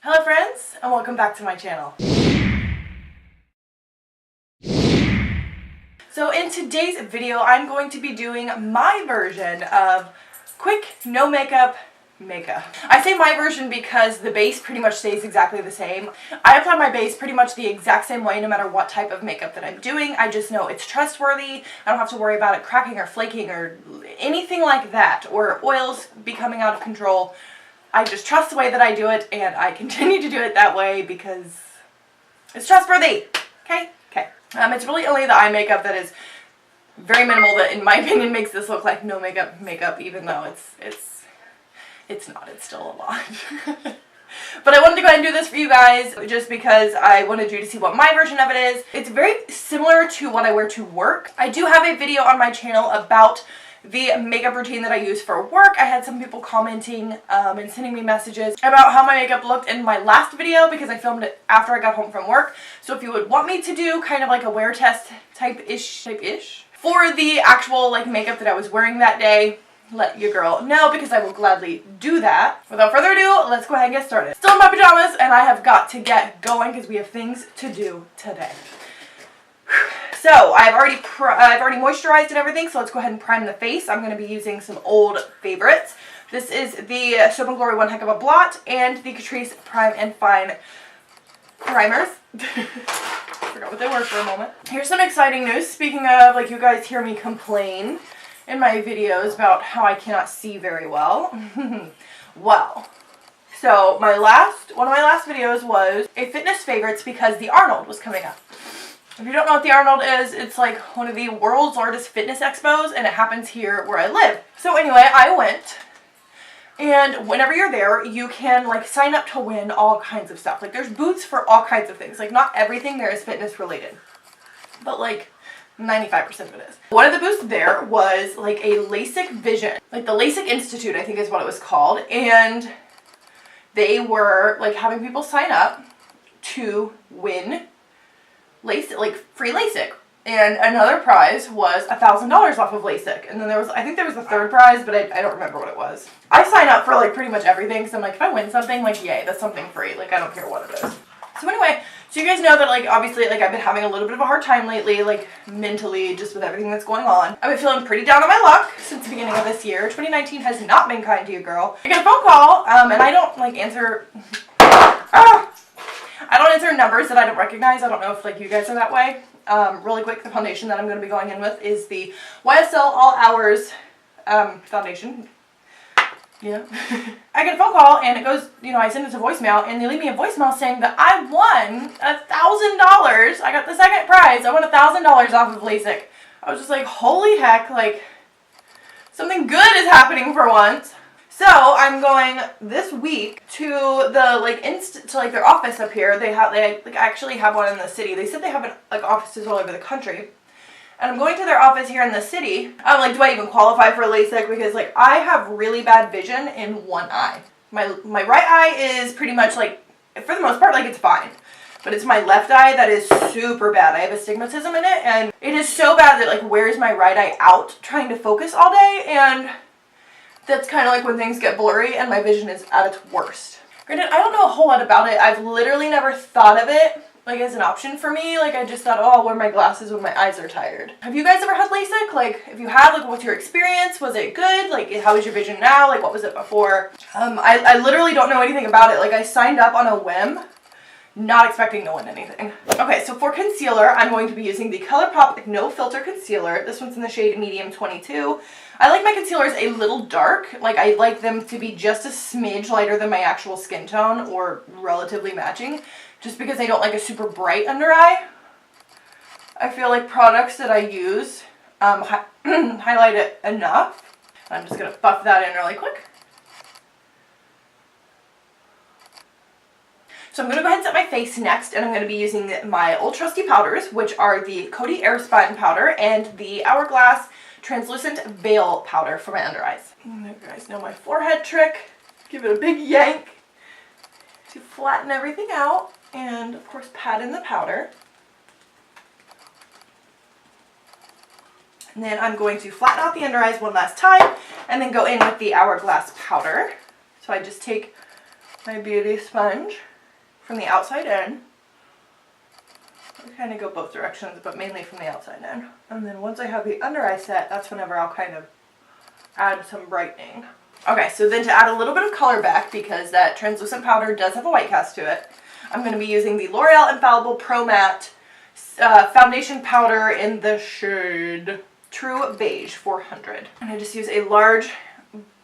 Hello friends, and welcome back to my channel. So in today's video, I'm going to be doing my version of quick, no makeup makeup. I say my version because the base pretty much stays exactly the same. I apply my base pretty much the exact same way no matter what type of makeup that I'm doing. I just know it's trustworthy. I don't have to worry about it cracking or flaking or anything like that, or oils becoming out of control. I just trust the way that I do it, and I continue to do it that way because it's trustworthy. Okay? Okay. It's really only the eye makeup that is very minimal that, in my opinion, makes this look like no makeup, even though it's not. It's still a lot. But I wanted to go ahead and do this for you guys just because I wanted you to see what my version of it is. It's very similar to what I wear to work. I do have a video on my channel about the makeup routine that I use for work. I had some people commenting and sending me messages about how my makeup looked in my last video because I filmed it after I got home from work. So if you would want me to do kind of like a wear test type-ish for the actual like makeup that I was wearing that day, let your girl know because I will gladly do that. Without further ado, let's go ahead and get started. Still in my pajamas, and I have got to get going because we have things to do today. So I've already moisturized and everything, so let's go ahead and prime the face. I'm going to be using some old favorites. This is the Soap & Glory One Heck of a Blot and the Catrice Prime and Fine primers. Forgot what they were for a moment. Here's some exciting news. Speaking of, like, you guys hear me complain in my videos about how I cannot see very well. Well, so one of my last videos was a fitness favorites because the Arnold was coming up. If you don't know what the Arnold is, it's like one of the world's largest fitness expos, and it happens here where I live. So anyway, I went, and whenever you're there, you can like sign up to win all kinds of stuff. Like there's booths for all kinds of things. Like not everything there is fitness related, but like 95% of it is. One of the booths there was like a LASIK vision, like the LASIK Institute, I think is what it was called, and they were like having people sign up to win LASIK, like free LASIK, and another prize was $1,000 off of LASIK, and then I think there was a third prize, but I don't remember what it was. I sign up for like pretty much everything because I'm like, if I win something, like yay, that's something free, like I don't care what it is. So anyway, so you guys know that like obviously like I've been having a little bit of a hard time lately, like mentally, just with everything that's going on. I've been feeling pretty down on my luck since the beginning of this year. 2019 has not been kind to you, girl. I get a phone call, and I don't like answer. I don't answer numbers that I don't recognize. I don't know if like you guys are that way. Really quick, the foundation that I'm going to be going in with is the YSL All Hours foundation. Yeah. I get a phone call and it goes, I send it to voicemail and they leave me a voicemail saying that I won $1,000. I got the second prize. I won $1,000 off of LASIK. I was just like, holy heck, like something good is happening for once. So I'm going this week to the their office up here. They actually have one in the city. They said they have like offices all over the country. And I'm going to their office here in the city. I'm like, do I even qualify for LASIK? Because like I have really bad vision in one eye. My right eye is pretty much like, for the most part, like it's fine. But it's my left eye that is super bad. I have astigmatism in it, and it is so bad that like wears my right eye out trying to focus all day, and that's kind of like when things get blurry and my vision is at its worst. Granted, I don't know a whole lot about it. I've literally never thought of it like as an option for me. Like I just thought, oh, I'll wear my glasses when my eyes are tired. Have you guys ever had LASIK? Like if you have, like what's your experience? Was it good? Like how is your vision now? Like what was it before? I literally don't know anything about it. Like I signed up on a whim, not expecting to win anything. Okay, so for concealer, I'm going to be using the ColourPop No Filter Concealer. This one's in the shade Medium 22. I like my concealers a little dark. Like I like them to be just a smidge lighter than my actual skin tone, or relatively matching, just because I don't like a super bright under eye. I feel like products that I use highlight it enough. I'm just going to buff that in really quick. So I'm going to go ahead and set my face next, and I'm going to be using my old trusty powders, which are the Coty Airspun powder and the Hourglass Translucent Veil powder for my under eyes. You guys know my forehead trick. Give it a big yank to flatten everything out, and of course pat in the powder. And then I'm going to flatten out the under eyes one last time, and then go in with the Hourglass powder. So I just take my beauty sponge from the outside in. I kind of go both directions, but mainly from the outside in. And then once I have the under eye set, that's whenever I'll kind of add some brightening. Okay, so then to add a little bit of color back, because that translucent powder does have a white cast to it, I'm going to be using the L'Oreal Infallible Pro Matte foundation powder in the shade True Beige 400. And I just use a large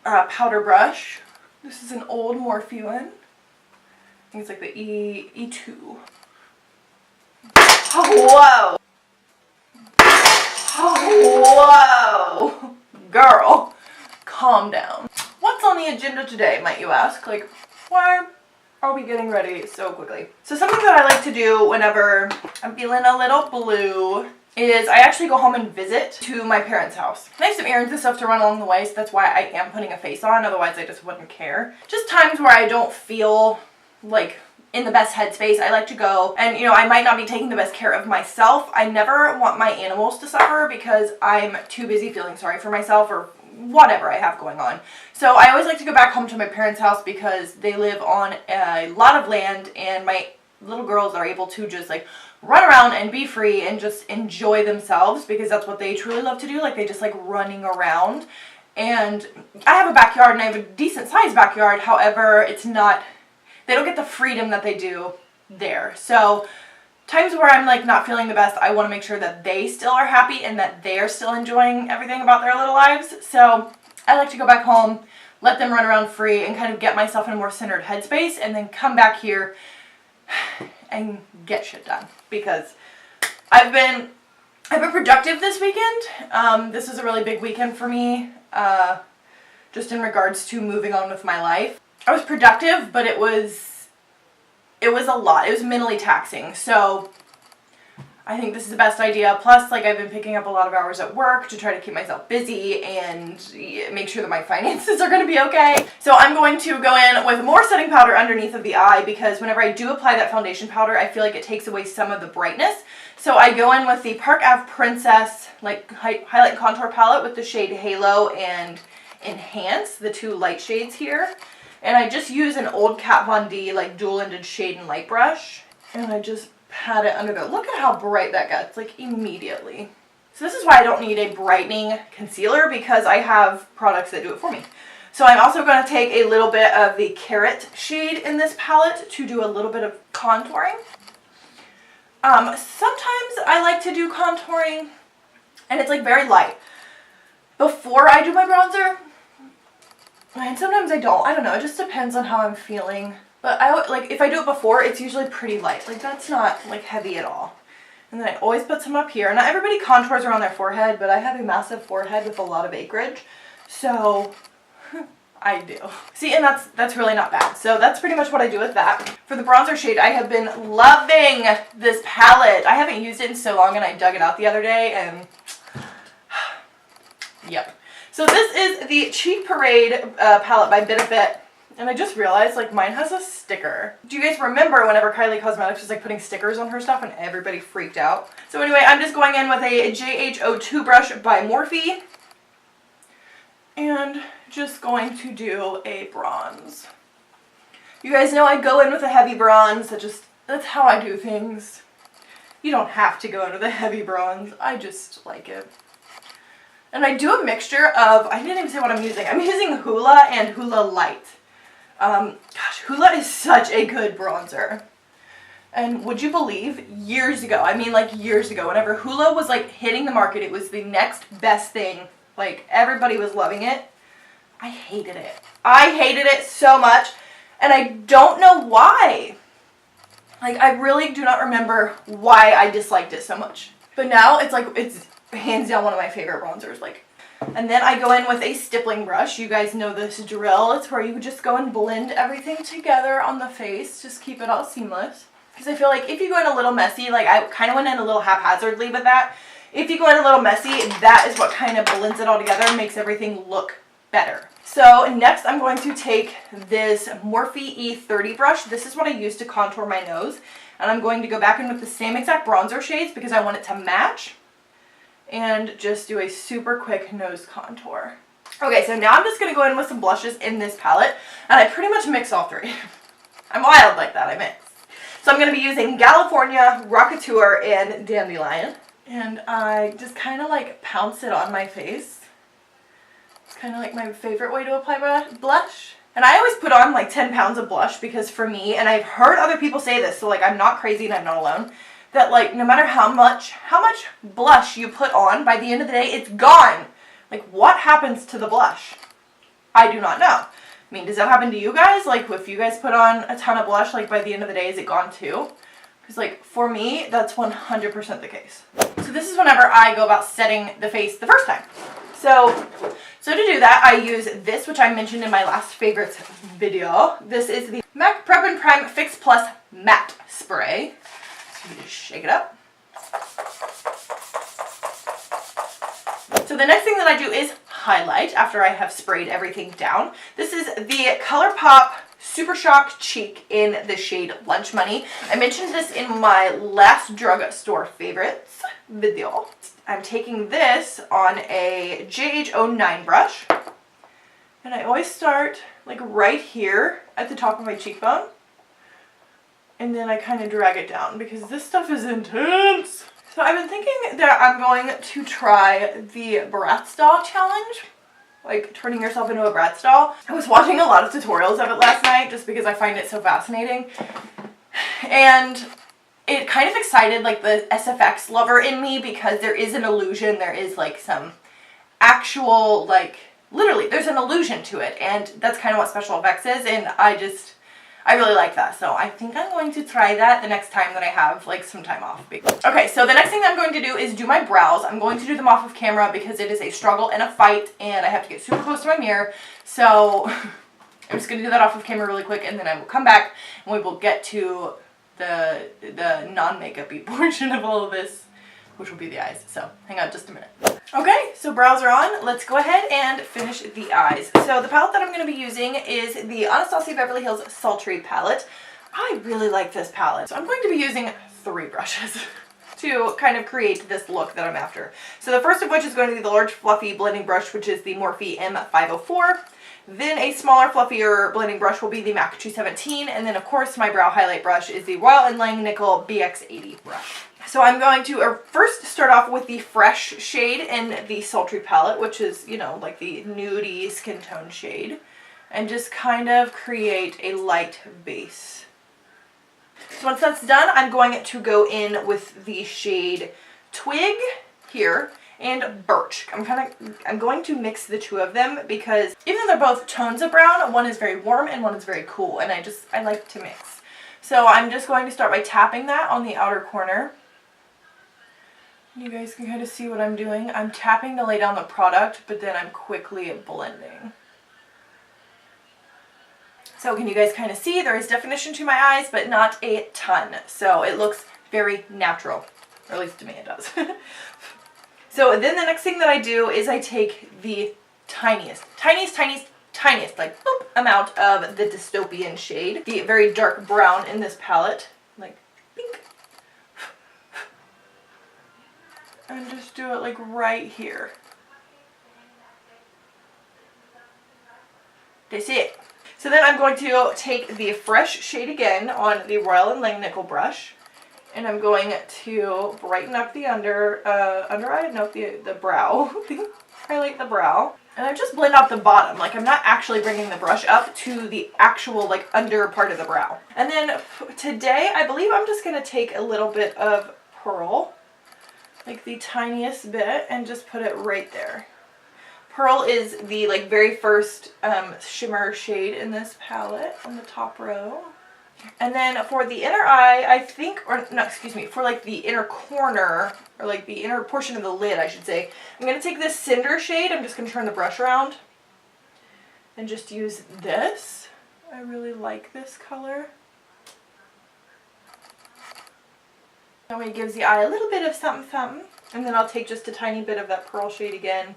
powder brush. This is an old Morphe one. I think it's like the E2. Oh, whoa! Oh, whoa! Girl, calm down. What's on the agenda today, might you ask? Like, why are we getting ready so quickly? So something that I like to do whenever I'm feeling a little blue is I actually go home and visit to my parents' house. I have some errands and stuff to run along the way, so that's why I am putting a face on, otherwise I just wouldn't care. Just times where I don't feel like in the best headspace, I like to go, and you know, I might not be taking the best care of myself. I never want my animals to suffer because I'm too busy feeling sorry for myself or whatever I have going on. So I always like to go back home to my parents' house because they live on a lot of land and my little girls are able to just like run around and be free and just enjoy themselves because that's what they truly love to do. Like they just like running around. And I have a backyard and I have a decent sized backyard. However, it's not, they don't get the freedom that they do there. So times where I'm like not feeling the best, I want to make sure that they still are happy and that they are still enjoying everything about their little lives. So I like to go back home, let them run around free and kind of get myself in a more centered headspace and then come back here and get shit done because I've been productive this weekend. This is a really big weekend for me, just in regards to moving on with my life. I was productive, but it was a lot. It was mentally taxing. So I think this is the best idea. Plus, like I've been picking up a lot of hours at work to try to keep myself busy and make sure that my finances are going to be okay. So I'm going to go in with more setting powder underneath of the eye because whenever I do apply that foundation powder, I feel like it takes away some of the brightness. So I go in with the Park Ave Princess like highlight and contour palette with the shade Halo and Enhance, the two light shades here. And I just use an old Kat Von D like dual-ended shade and light brush. And I just pat it under there. Look at how bright that gets, like immediately. So this is why I don't need a brightening concealer because I have products that do it for me. So I'm also going to take a little bit of the Carrot shade in this palette to do a little bit of contouring. Sometimes I like to do contouring and it's like very light before I do my bronzer. And sometimes I don't. I don't know. It just depends on how I'm feeling. But like if I do it before, it's usually pretty light. Like that's not like heavy at all. And then I always put some up here. Not everybody contours around their forehead, but I have a massive forehead with a lot of acreage. So I do. See, and that's really not bad. So that's pretty much what I do with that. For the bronzer shade, I have been loving this palette. I haven't used it in so long and I dug it out the other day and yep. So this is the Cheek Parade palette by Bit a Bit. And I just realized, like, mine has a sticker. Do you guys remember whenever Kylie Cosmetics was, like, putting stickers on her stuff and everybody freaked out? So anyway, I'm just going in with a JH02 brush by Morphe. And just going to do a bronze. You guys know I go in with a heavy bronze. That's how I do things. You don't have to go in with a heavy bronze. I just like it. And I do a mixture of, I didn't even say what I'm using. I'm using Hoola and Hoola Light. Gosh, Hoola is such a good bronzer. And would you believe, years ago, I mean like years ago, whenever Hoola was like hitting the market, it was the next best thing. Like everybody was loving it. I hated it. I hated it so much. And I don't know why. Like I really do not remember why I disliked it so much. But now it's like, it's hands down one of my favorite bronzers. Like, and then I go in with a stippling brush. You guys know this drill. It's where you just go and blend everything together on the face. Just keep it all seamless. Because I feel like if you go in a little messy, like I kind of went in a little haphazardly with that. If you go in a little messy, that is what kind of blends it all together and makes everything look better. So next I'm going to take this Morphe E30 brush. This is what I use to contour my nose. And I'm going to go back in with the same exact bronzer shades because I want it to match. And just do a super quick nose contour. Okay, so now I'm just going to go in with some blushes in this palette. And I pretty much mix all three. I'm wild like that, I mix. So I'm going to be using California, Rocketeur, and Dandelion. And I just kind of like pounce it on my face. It's kind of like my favorite way to apply blush. And I always put on like 10 pounds of blush because for me, and I've heard other people say this, so like I'm not crazy and I'm not alone, that like no matter how much blush you put on, by the end of the day, it's gone. Like what happens to the blush? I do not know. I mean, does that happen to you guys? Like if you guys put on a ton of blush, like by the end of the day, is it gone too? Because like for me, that's 100% the case. So this is whenever I go about setting the face the first time. So to do that, I use this, which I mentioned in my last favorites video. This is the MAC Prep and Prime Fix Plus Matte Spray. So you just shake it up. So the next thing that I do is highlight after I have sprayed everything down. This is the ColourPop Super Shock Cheek in the shade Lunch Money. I mentioned this in my last drugstore favorites video. I'm taking this on a JH09 brush, and I always start like right here at the top of my cheekbone, and then I kind of drag it down because this stuff is intense. So I've been thinking that I'm going to try the Bratz doll challenge, like turning yourself into a Bratz doll. I was watching a lot of tutorials of it last night just because I find it so fascinating, and it kind of excited like the SFX lover in me because there is an illusion, there is like some actual, like literally there's an illusion to it, and that's kind of what special effects is, and I really like that. So I think I'm going to try that the next time that I have like some time off. Okay, so the next thing that I'm going to do is do my brows. I'm going to do them off of camera because it is a struggle and a fight, and I have to get super close to my mirror. So I'm just going to do that off of camera really quick, and then I will come back and we will get to the non-makeup-y portion of all of this, which will be the eyes. So hang on just a minute. Okay, so brows are on. Let's go ahead and finish the eyes. So the palette that I'm going to be using is the Anastasia Beverly Hills Sultry palette. I really like this palette. So I'm going to be using 3 brushes to kind of create this look that I'm after. So the first of which is going to be the large fluffy blending brush, which is the Morphe M504. Then a smaller, fluffier blending brush will be the MAC 217, and then of course my brow highlight brush is the Royal & Langnickel BX80 brush. So I'm going to first start off with the fresh shade in the Sultry palette, which is, you know, like the nudie skin tone shade, and just kind of create a light base. So once that's done, I'm going to go in with the shade Twig here and Birch. I'm going to mix the two of them because even though they're both tones of brown, one is very warm and one is very cool, and I like to mix. So I'm just going to start by tapping that on the outer corner. You guys can kind of see what I'm doing. I'm tapping to lay down the product, but then I'm quickly blending. So can you guys kind of see there is definition to my eyes, but not a ton. So it looks very natural, or at least to me it does. So then the next thing that I do is I take the tiniest, like boop, amount of the dystopian shade, the very dark brown in this palette, like pink, and just do it like right here. That's it. So then I'm going to take the fresh shade again on the Royal & Langnickel brush, and I'm going to brighten up the under eye, no, the brow, highlight the brow. And I just blend out the bottom, like I'm not actually bringing the brush up to the actual like under part of the brow. And then today, I believe I'm just gonna take a little bit of Pearl, like the tiniest bit, and just put it right there. Pearl is the like very first shimmer shade in this palette on the top row. And then for the inner eye, I think, or no, excuse me, for like the inner corner, or like the inner portion of the lid, I should say, I'm going to take this Cinder shade. I'm just going to turn the brush around and just use this. I really like this color. That way it gives the eye a little bit of something, something. And then I'll take just a tiny bit of that Pearl shade again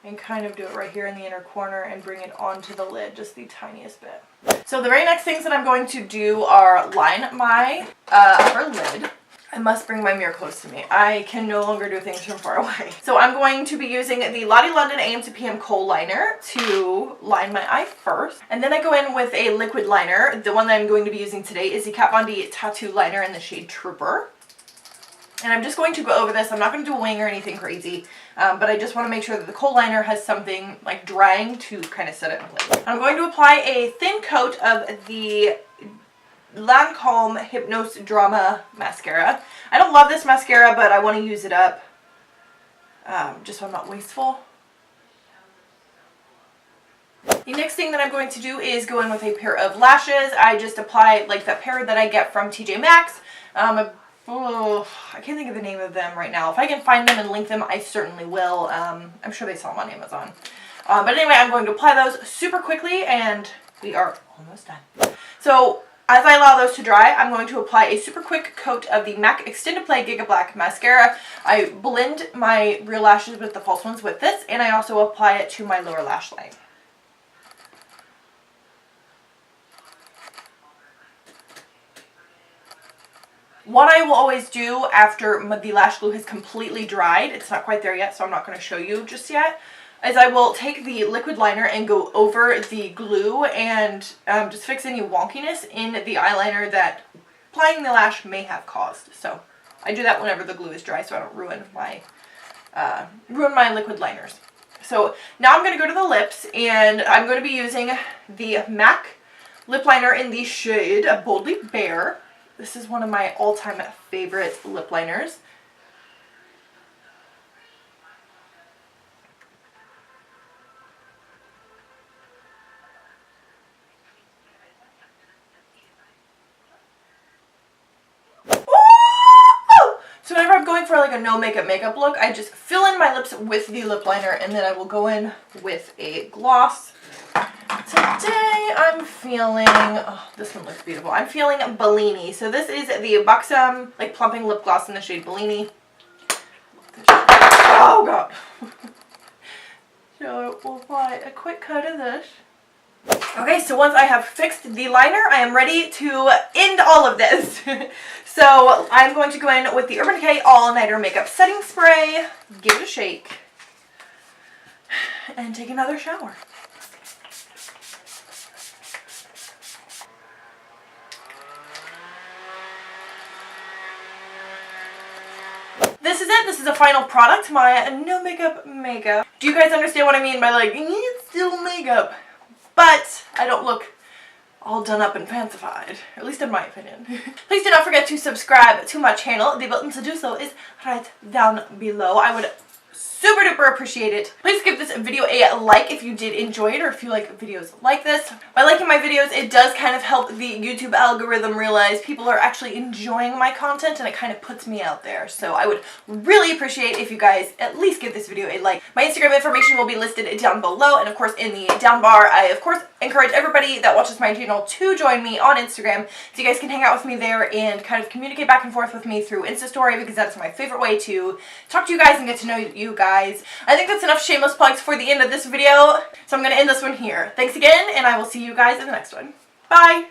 and kind of do it right here in the inner corner and bring it onto the lid, just the tiniest bit. So the very next things that I'm going to do are line my upper lid. I must bring my mirror close to me. I can no longer do things from far away. So I'm going to be using the Lottie London AM to PM Kohl liner to line my eye first. And then I go in with a liquid liner. The one that I'm going to be using today is the Kat Von D Tattoo Liner in the shade Trooper. And I'm just going to go over this. I'm not going to do a wing or anything crazy, but I just want to make sure that the Kohl liner has something like drying to kind of set it in place. I'm going to apply a thin coat of the Lancome Hypnose Drama mascara. I don't love this mascara, but I want to use it up just so I'm not wasteful. The next thing that I'm going to do is go in with a pair of lashes. I just apply like that pair that I get from TJ Maxx. I can't think of the name of them right now. If I can find them and link them, I certainly will. I'm sure they sell them on Amazon. But anyway, I'm going to apply those super quickly and we are almost done. So as I allow those to dry, I'm going to apply a super quick coat of the MAC Extended Play Giga Black Mascara. I blend my real lashes with the false ones with this, and I also apply it to my lower lash line. What I will always do after the lash glue has completely dried, it's not quite there yet, so I'm not going to show you just yet, is I will take the liquid liner and go over the glue and just fix any wonkiness in the eyeliner that applying the lash may have caused. So I do that whenever the glue is dry so I don't ruin my liquid liners. So now I'm going to go to the lips, and I'm going to be using the MAC lip liner in the shade Boldly Bare. This is one of my all-time favorite lip liners. So whenever I'm going for like a no makeup look, I just fill in my lips with the lip liner and then I will go in with a gloss. Today I'm feeling, oh, this one looks beautiful. I'm feeling Bellini. So this is the Buxom like plumping lip gloss in the shade Bellini. Oh god. So we'll apply a quick coat of this. Okay, so once I have fixed the liner, I am ready to end all of this. So I'm going to go in with the Urban Decay All Nighter Makeup Setting Spray, give it a shake, and take another shower. This is it. This is the final product, my no makeup. Do you guys understand what I mean by like, it's still makeup? But I don't look all done up and fancified, at least in my opinion. Please do not forget to subscribe to my channel. The button to do so is right down below. I would super duper appreciate it. Please give this video a like if you did enjoy it or if you like videos like this. By liking my videos, it does kind of help the YouTube algorithm realize people are actually enjoying my content, and it kind of puts me out there. So I would really appreciate if you guys at least give this video a like. My Instagram information will be listed down below, and of course in the down bar. I of course encourage everybody that watches my channel to join me on Instagram so you guys can hang out with me there and kind of communicate back and forth with me through Insta Story, because that's my favorite way to talk to you guys and get to know you guys. I think that's enough shameless plugs for the end of this video, so I'm going to end this one here. Thanks again, and I will see you guys in the next one. Bye!